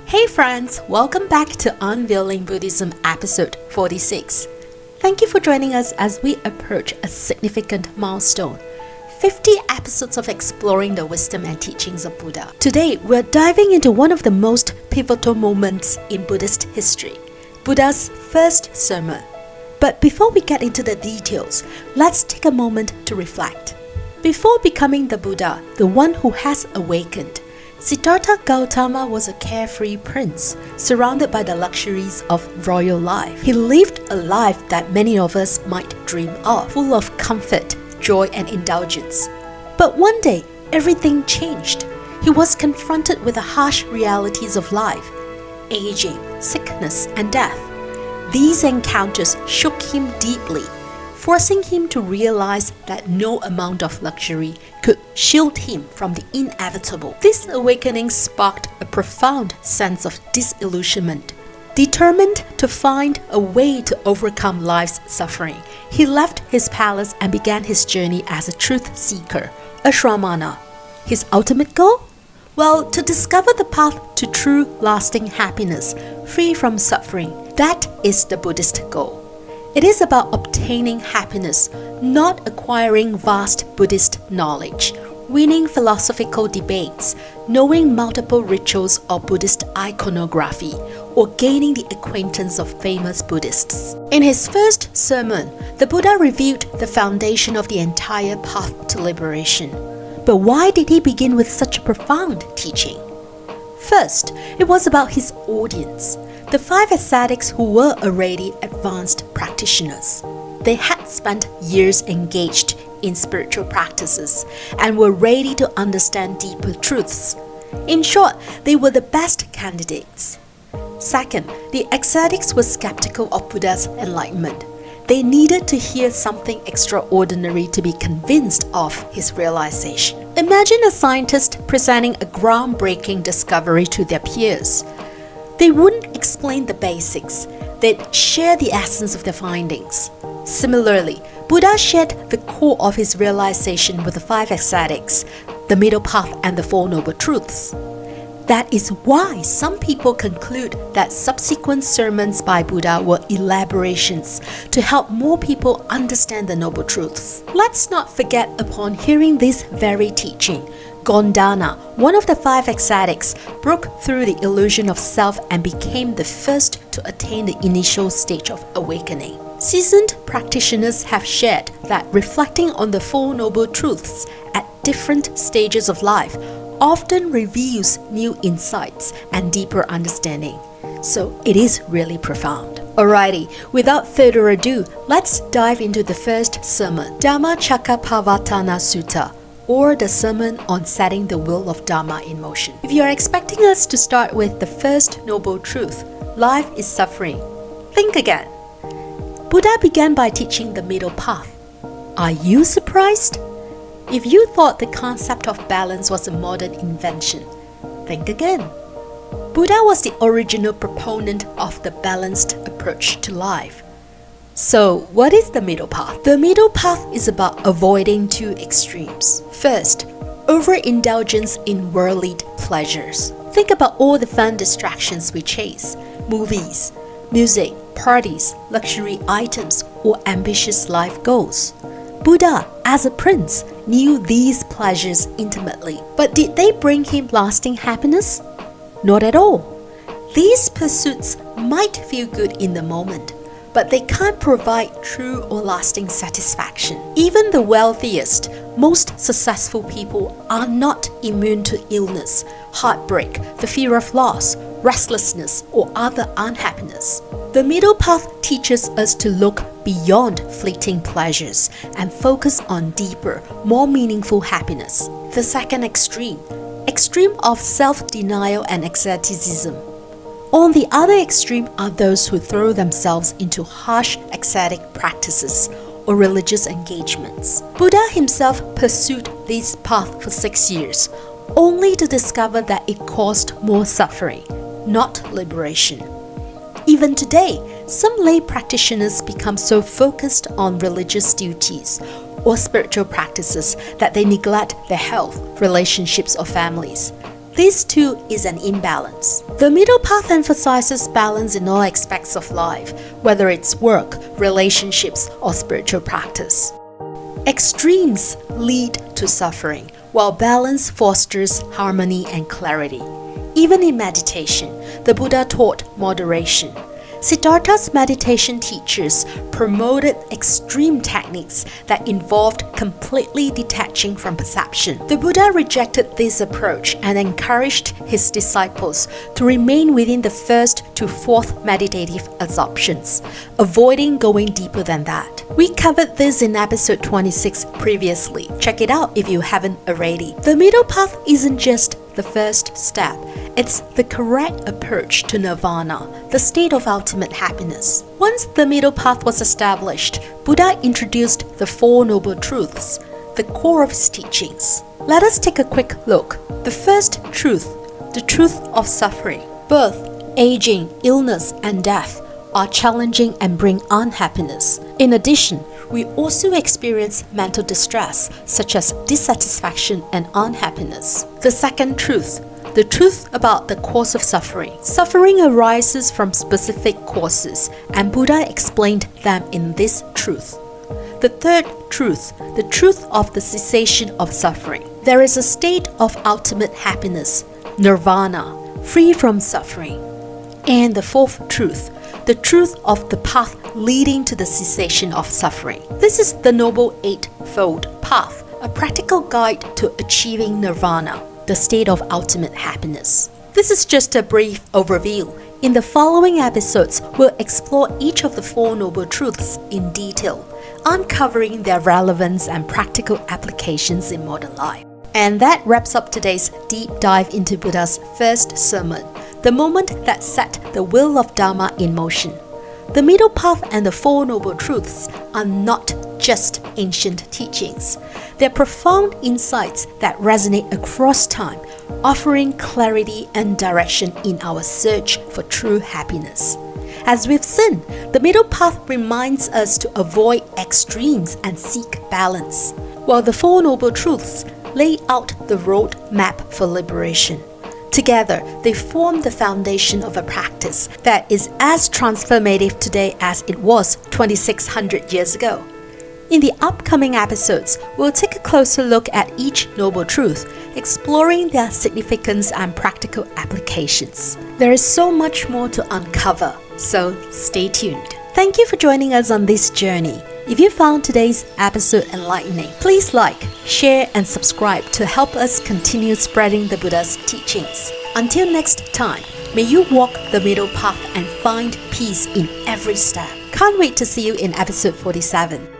Hey friends, welcome back to Unveiling Buddhism episode 46. Thank you for joining us as we approach a significant milestone. 50 episodes of exploring the wisdom and teachings of Buddha. Today, we're diving into one of the most pivotal moments in Buddhist history, Buddha's first sermon. But before we get into the details, let's take a moment to reflect. Before becoming the Buddha, the one who has awakened, Siddhartha Gautama was a carefree prince, surrounded by the luxuries of royal life. He lived a life that many of us might dream of, full of comfort, joy, and indulgence. But one day, everything changed. He was confronted with the harsh realities of life, aging, sickness, and death. These encounters shook him deeply, forcing him to realize that no amount of luxury could shield him from the inevitable. This awakening sparked a profound sense of disillusionment. Determined to find a way to overcome life's suffering, he left his palace and began his journey as a truth seeker, a shramana. His ultimate goal? Well, to discover the path to true, lasting happiness, free from suffering. That is the Buddhist goal. It is about obtaining happiness, not acquiring vast Buddhist knowledge, winning philosophical debates, knowing multiple rituals or Buddhist iconography, or gaining the acquaintance of famous Buddhists. In his first sermon, the Buddha revealed the foundation of the entire path to liberation. But why did he begin with such a profound teaching? First, it was about his audience. The 5 ascetics who were already advanced practitioners. They had spent years engaged in spiritual practices and were ready to understand deeper truths. In short, they were the best candidates. Second, the ascetics were skeptical of Buddha's enlightenment. They needed to hear something extraordinary to be convinced of his realization. Imagine a scientist presenting a groundbreaking discovery to their peers. They wouldn't explain the basics, they'd share the essence of their findings. Similarly, Buddha shared the core of his realization with the 5 ascetics, the middle path and the 4 noble truths. That is why some people conclude that subsequent sermons by Buddha were elaborations to help more people understand the noble truths. Let's not forget, upon hearing this very teaching, Gondana, one of the 5 ascetics, broke through the illusion of self and became the first to attain the initial stage of awakening. Seasoned practitioners have shared that reflecting on the 4 noble truths at different stages of life often reveals new insights and deeper understanding. So it is really profound. Alrighty, without further ado, let's dive into the first sermon, Dhamma-cakkappavattana Sutta, or the sermon on setting the wheel of Dharma in motion. If you are expecting us to start with the first noble truth, life is suffering, think again. Buddha began by teaching the middle path. Are you surprised? If you thought the concept of balance was a modern invention, think again. Buddha was the original proponent of the balanced approach to life. So, what is the middle path? The middle path is about avoiding 2 extremes. First, overindulgence in worldly pleasures. Think about all the fun distractions we chase: movies, music, parties, luxury items, or ambitious life goals. Buddha, as a prince, knew these pleasures intimately. But did they bring him lasting happiness? Not at all. These pursuits might feel good in the moment, but they can't provide true or lasting satisfaction. Even the wealthiest, most successful people are not immune to illness, heartbreak, the fear of loss, restlessness, or other unhappiness. The middle path teaches us to look beyond fleeting pleasures and focus on deeper, more meaningful happiness. The second extreme of self-denial and asceticism. On the other extreme are those who throw themselves into harsh ascetic practices or religious engagements. Buddha himself pursued this path for 6 years, only to discover that it caused more suffering, not liberation. Even today, some lay practitioners become so focused on religious duties or spiritual practices that they neglect their health, relationships, or families. This too is an imbalance. The middle path emphasizes balance in all aspects of life, whether it's work, relationships, or spiritual practice. Extremes lead to suffering, while balance fosters harmony and clarity. Even in meditation, the Buddha taught moderation. Siddhartha's meditation teachers promoted extreme techniques that involved completely detaching from perception. The Buddha rejected this approach and encouraged his disciples to remain within the first to fourth meditative absorptions, avoiding going deeper than that. We covered this in episode 26 previously. Check it out if you haven't already. The middle path isn't just the first step. It's the correct approach to nirvana, the state of ultimate happiness. Once the middle path was established, Buddha introduced the Four Noble Truths, the core of his teachings. Let us take a quick look. The first truth, the truth of suffering. Birth, aging, illness, and death are challenging and bring unhappiness. In addition, we also experience mental distress, such as dissatisfaction and unhappiness. The second truth, the truth about the cause of suffering. Suffering arises from specific causes, and Buddha explained them in this truth. The third truth, the truth of the cessation of suffering. There is a state of ultimate happiness, nirvana, free from suffering. And the fourth truth, the truth of the path leading to the cessation of suffering. This is the Noble Eightfold Path, a practical guide to achieving nirvana, the state of ultimate happiness. This is just a brief overview. In the following episodes, we'll explore each of the Four Noble Truths in detail, uncovering their relevance and practical applications in modern life. And that wraps up today's deep dive into Buddha's first sermon, the moment that set the wheel of Dharma in motion. The middle path and the Four Noble Truths are not just ancient teachings. They're profound insights that resonate across time, offering clarity and direction in our search for true happiness. As we've seen, the middle path reminds us to avoid extremes and seek balance, while the Four Noble Truths lay out the road map for liberation. Together, they form the foundation of a practice that is as transformative today as it was 2,600 years ago. In the upcoming episodes, we'll take a closer look at each noble truth, exploring their significance and practical applications. There is so much more to uncover, so stay tuned. Thank you for joining us on this journey. If you found today's episode enlightening, please like, share, and subscribe to help us continue spreading the Buddha's teachings. Until next time, may you walk the middle path and find peace in every step. Can't wait to see you in episode 47.